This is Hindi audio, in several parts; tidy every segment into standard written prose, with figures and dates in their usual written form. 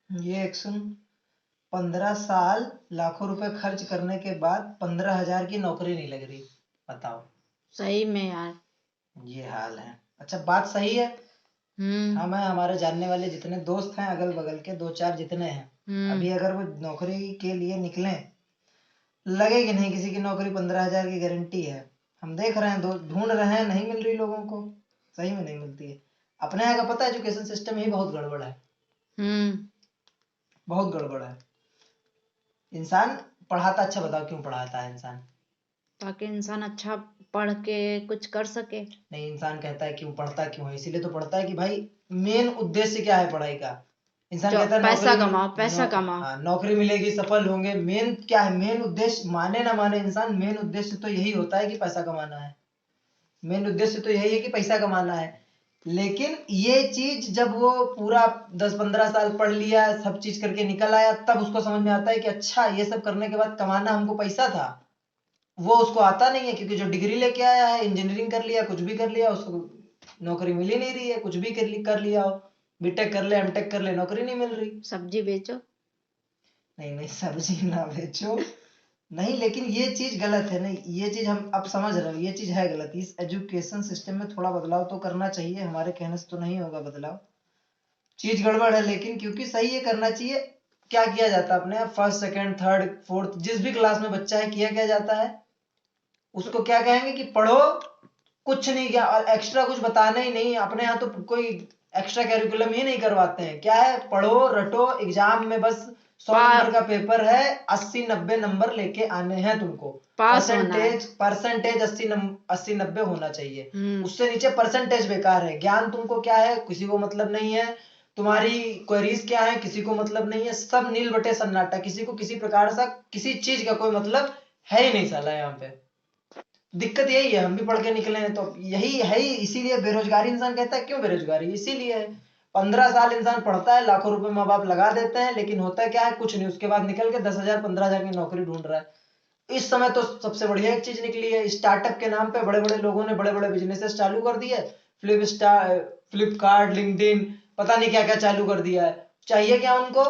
ये एक सुन, 15 साल लाखों रुपए खर्च करने के बाद 15,000 की नौकरी नहीं लग रही, बताओ। सही में यार। ये हाल है। अच्छा, बात सही है। हम हैं, हमारे जानने वाले जितने दोस्त हैं अगल बगल के, 2-4 जितने हैं, अभी अगर वो नौकरी के लिए निकले, लगेगी नहीं किसी की नौकरी, 15,000 की गारंटी है। हम देख रहे हैं, ढूंढ रहे हैं, नहीं मिल रही लोगों को, सही में नहीं मिलती है। अपने यहाँ का पता है, एजुकेशन सिस्टम ही बहुत गड़बड़ है, बहुत गड़बड़ है। इंसान पढ़ाता, अच्छा बताओ क्यों पढ़ाता है इंसान? ताकि इंसान अच्छा पढ़ के कुछ कर सके। नहीं, इंसान कहता है क्यों पढ़ता, क्यों है, इसीलिए तो पढ़ता है कि भाई मेन उद्देश्य क्या है पढ़ाई का। इंसान जो कहता है पैसा नौकरी कमाओ, पैसा कमाओ। हाँ, नौकरी मिलेगी, सफल होंगे। मेन क्या है, मेन उद्देश्य, माने ना माने इंसान, मेन उद्देश्य तो यही होता है कि पैसा कमाना है। मेन उद्देश्य तो यही है कि पैसा कमाना है। लेकिन ये चीज जब वो पूरा 10-15 साल पढ़ लिया, सब चीज करके निकल आया, तब उसको समझ में आता है कि अच्छा, ये सब करने के बाद कमाना हमको पैसा था। वो उसको आता नहीं है, क्योंकि जो डिग्री लेके आया है, इंजीनियरिंग कर लिया, कुछ भी कर लिया, उसको नौकरी मिल ही नहीं रही है। कुछ भी कर लिया हो, बीटेक कर ले, एमटेक कर ले, नौकरी नहीं मिल रही। सब्जी बेचो। नहीं नहीं, सब्जी ना बेचो, नहीं, लेकिन ये चीज गलत है। नहीं, ये चीज हम अब समझ रहे हो, ये चीज है गलत। इस एजुकेशन सिस्टम में थोड़ा बदलाव तो करना चाहिए, हमारे कहने से तो नहीं होगा बदलाव। चीज गड़बड़ है, लेकिन क्योंकि सही है, करना चाहिए। क्या किया जाता है अपने यहाँ, फर्स्ट सेकंड थर्ड फोर्थ जिस भी क्लास में बच्चा है, किया क्या जाता है, उसको क्या कहेंगे कि पढ़ो, कुछ नहीं किया, और एक्स्ट्रा कुछ बताना ही नहीं। अपने यहाँ तो कोई एक्स्ट्रा कैरिकुलम ही नहीं करवाते हैं। क्या है, पढ़ो रटो, एग्जाम में बस 100 नंबर का पेपर है, 80-90 नंबर लेके आने हैं तुमको। पास होना है। परसेंटेज 80-90 होना चाहिए। उससे नीचे परसेंटेज बेकार है। ज्ञान तुमको क्या है, किसी को मतलब नहीं है। तुम्हारी क्वेरीज क्या है, किसी को मतलब नहीं है। सब नील बटे सन्नाटा, किसी को किसी प्रकार से किसी चीज का कोई मतलब है ही नहीं साला यहाँ पे। दिक्कत यही है, हम भी पढ़ के निकले हैं तो यही है ही। इसीलिए बेरोजगारी, इंसान कहता है क्यों बेरोजगारी, इसीलिए है। 15 साल इंसान पढ़ता है, लाखों रुपए माँ बाप लगा देते हैं, लेकिन होता क्या है, कुछ नहीं। उसके बाद निकल के 10,000 15,000 की नौकरी ढूंढ रहा है। इस समय तो सबसे बढ़िया एक चीज निकली है, स्टार्टअप के नाम पे बड़े बड़े लोगों ने बड़े बड़े बिजनेसेस चालू कर दिए। फ्लिपकार्ट, लिंक्डइन, पता नहीं क्या क्या चालू कर दिया है। चाहिए क्या उनको,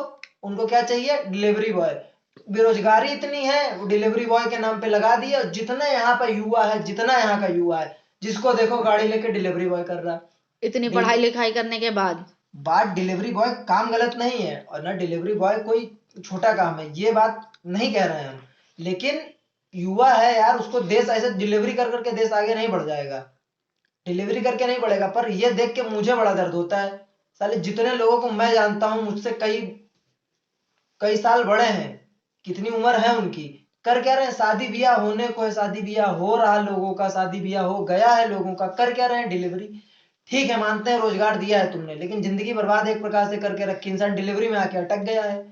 उनको क्या चाहिए, डिलीवरी बॉय। बेरोजगारी इतनी है, वो डिलीवरी बॉय के नाम पे लगा दिया। जितना यहाँ पर युवा है, जितना यहाँ का युवा है, जिसको देखो गाड़ी लेके डिलीवरी बॉय कर रहा है। इतनी पढ़ाई लिखाई करने के बाद। बात डिलीवरी बॉय काम गलत नहीं है, और ना डिलीवरी बॉय कोई छोटा काम है, ये बात नहीं कह रहे हैं हम। लेकिन युवा है यार, उसको देश ऐसे डिलीवरी कर करके देश आगे नहीं बढ़ जाएगा, डिलीवरी करके नहीं बढ़ेगा। पर ये देख के मुझे बड़ा दर्द होता है, साले जितने लोगों को मैं जानता हूं, मुझसे कई कई साल बड़े हैं, कितनी उम्र है उनकी, कर क्या रहे हैं, शादी ब्याह होने को है, शादी ब्याह हो रहा लोगों का, शादी ब्याह हो गया है लोगों का, कर क्या रहे हैं, डिलीवरी। ठीक है, मानते हैं रोजगार दिया है तुमने, लेकिन जिंदगी बर्बाद एक प्रकार से करके रखी। इंसान डिलीवरी में आके अटक गया है,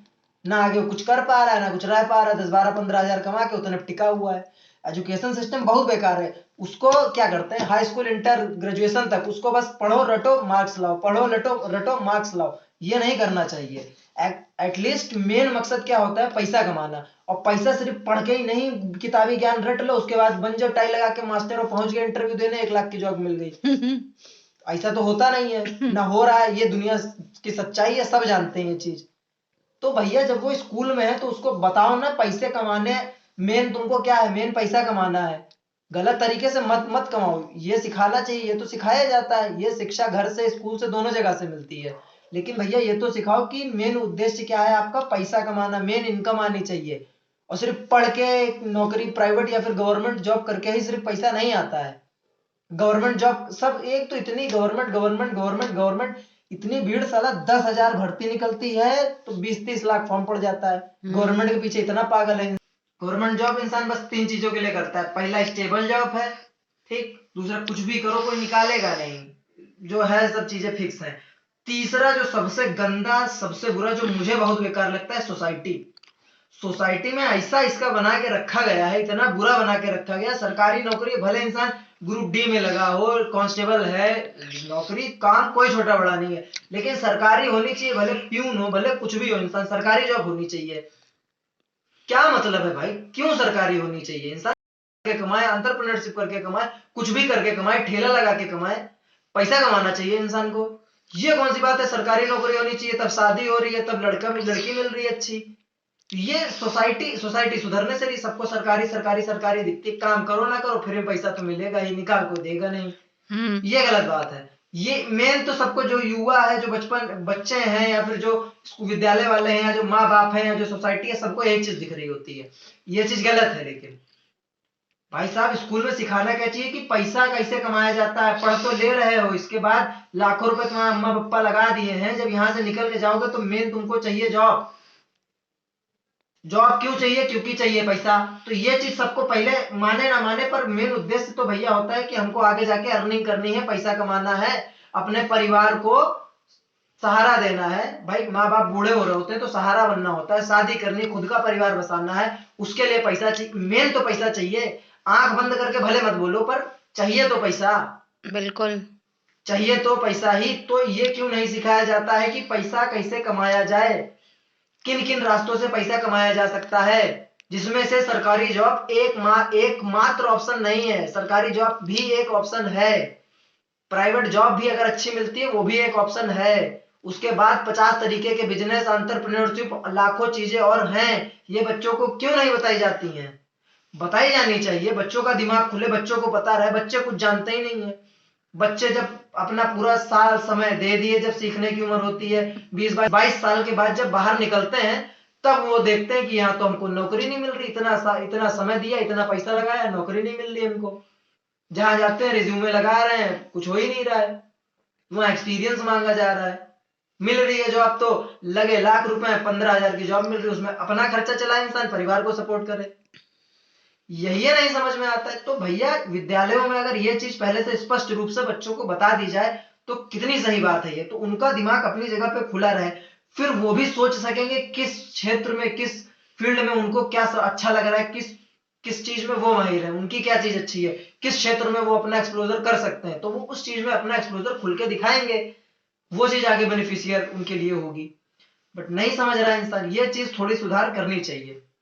ना आगे कुछ कर पा रहा है, ना कुछ रह पा रहा है। 10-12-15 हजार कमा के उतने टिका हुआ है। एजुकेशन सिस्टम बहुत बेकार है। उसको क्या करते हैं, हाई स्कूल इंटर ग्रेजुएशन तक उसको बस पढ़ो रटो मार्क्स लाओ, पढ़ो रटो रटो मार्क्स लाओ। ये नहीं करना चाहिए। एटलीस्ट मेन मकसद क्या होता है, पैसा कमाना। और पैसा सिर्फ पढ़ के ही नहीं, किताबी ज्ञान रट लो, उसके बाद बन जाओ टाई लगा के मास्टर और पहुंच गए इंटरव्यू देने, 1 लाख की जॉब मिल गई। ऐसा तो होता नहीं है, ना हो रहा है। ये दुनिया की सच्चाई है, सब जानते हैं ये चीज। तो भैया जब वो स्कूल में है तो उसको बताओ ना, पैसे कमाने मेन तुमको क्या है, मेन पैसा कमाना है। गलत तरीके से मत मत कमाओ, ये सिखाना चाहिए। ये तो सिखाया जाता है, ये शिक्षा घर से स्कूल से दोनों जगह से मिलती है। लेकिन भैया ये तो सिखाओ कि मेन उद्देश्य क्या है आपका, पैसा कमाना, मेन इनकम आनी चाहिए। और सिर्फ पढ़ के नौकरी प्राइवेट या फिर गवर्नमेंट जॉब करके ही सिर्फ पैसा नहीं आता है। गवर्नमेंट जॉब सब एक तो इतनी गवर्नमेंट गवर्नमेंट गवर्नमेंट गवर्नमेंट, इतनी भीड़, साला 10,000 भर्ती निकलती है तो 20-30 लाख फॉर्म पड़ जाता है। गवर्नमेंट के पीछे इतना पागल है। गवर्नमेंट जॉब इंसान बस 3 चीजों के लिए करता है। पहला स्टेबल जॉब है, ठीक। दूसरा, कुछ भी करो कोई निकालेगा नहीं, जो है सब चीजें फिक्स है। तीसरा, जो सबसे गंदा सबसे बुरा, जो मुझे बहुत बेकार लगता है, सोसाइटी। सोसाइटी में ऐसा इसका बना के रखा गया है, इतना बुरा बना के रखा गया। सरकारी नौकरी भले इंसान ग्रुप डी में लगा हो, कांस्टेबल है, नौकरी काम कोई छोटा बड़ा नहीं है, लेकिन सरकारी होनी चाहिए। भले प्यून हो, भले कुछ भी हो, इंसान सरकारी जॉब होनी चाहिए। क्या मतलब है भाई, क्यों सरकारी होनी चाहिए? इंसान करके कमाए, एंटरप्रेन्योरशिप करके कमाए, कुछ भी करके कमाए, ठेला लगा के कमाए, पैसा कमाना चाहिए इंसान को। ये कौन सी बात है, सरकारी नौकरी होनी चाहिए, तब शादी हो रही है, तब लड़की मिल रही है अच्छी। ये सोसाइटी सुधरने से नहीं, सबको सरकारी सरकारी सरकारी दिखती, काम करो ना करो फिर भी पैसा तो मिलेगा ही, निकाल को देगा नहीं। ये गलत बात है। ये मेन तो सबको, जो युवा है, जो बच्चे हैं, या फिर जो विद्यालय वाले हैं, या जो माँ बाप है, या जो सोसाइटी है, सबको एक चीज दिख रही होती है, ये चीज गलत है। लेकिन भाई साहब, स्कूल में सिखाना क्या चाहिए कि पैसा कैसे कमाया जाता है। पढ़ तो ले रहे हो, इसके बाद लाखों रुपए तुम्हारे अम्मा पापा लगा दिए हैं, जब यहाँ से निकल के जाओगे तो मेन तुमको चाहिए जॉब। जॉब क्यों चाहिए? क्योंकि चाहिए पैसा। तो ये चीज सबको, पहले माने ना माने, पर मेन उद्देश्य तो भैया होता है कि हमको आगे जाके अर्निंग करनी है, पैसा कमाना है, अपने परिवार को सहारा देना है। भाई माँ बाप बूढ़े हो रहे होते हैं तो सहारा बनना होता है, शादी करनी, खुद का परिवार बसाना है, उसके लिए पैसा चाहिए। मेन तो पैसा चाहिए। आंख बंद करके भले मत बोलो, पर चाहिए तो पैसा। बिल्कुल। चाहिए तो पैसा ही। तो ये क्यों नहीं सिखाया जाता है कि पैसा कैसे कमाया जाए, किन किन रास्तों से पैसा कमाया जा सकता है, जिसमें से सरकारी जॉब एकमात्र ऑप्शन नहीं है। सरकारी जॉब भी एक ऑप्शन है, प्राइवेट जॉब भी अगर अच्छी मिलती है वो भी एक ऑप्शन है। उसके बाद 50 तरीके के बिजनेस, एंटरप्रेन्योरशिप, लाखों चीजें और हैं। ये बच्चों को क्यों नहीं बताई जाती हैं? बताई जानी चाहिए, बच्चों का दिमाग खुले, बच्चों को पता रहे। बच्चे कुछ जानते ही नहीं है। बच्चे जब अपना पूरा साल समय दे दिए, जब सीखने की उम्र होती है 20-22 साल के बाद, जब बाहर निकलते हैं, तब वो देखते हैं कि यहाँ तो हमको नौकरी नहीं मिल रही। इतना समय दिया, इतना पैसा लगाया, नौकरी नहीं मिल रही हमको। जहां जाते हैं रिज्यूमे लगा रहे हैं, कुछ हो ही नहीं रहा है, वहां एक्सपीरियंस मांगा जा रहा है। मिल रही है जॉब तो लगे लाख रुपए, 15,000 की जॉब मिल रही है, उसमें अपना खर्चा चलाए इंसान, परिवार को सपोर्ट करे। यही नहीं समझ में आता है। तो भैया, विद्यालयों में अगर ये चीज पहले से स्पष्ट रूप से बच्चों को बता दी जाए तो कितनी सही बात है ये। तो उनका दिमाग अपनी जगह पे खुला रहे, फिर वो भी सोच सकेंगे किस क्षेत्र में, किस फील्ड में उनको क्या अच्छा लग रहा है, किस चीज में वो माहिर है, उनकी क्या चीज अच्छी है, किस क्षेत्र में वो अपना एक्सप्लोजर कर सकते हैं, तो वो उस चीज में अपना एक्सप्लोजर खुल के दिखाएंगे। वो चीज आगे बेनिफिशियर उनके लिए होगी। बट नहीं समझ रहा है इंसान, ये चीज थोड़ी सुधार करनी चाहिए।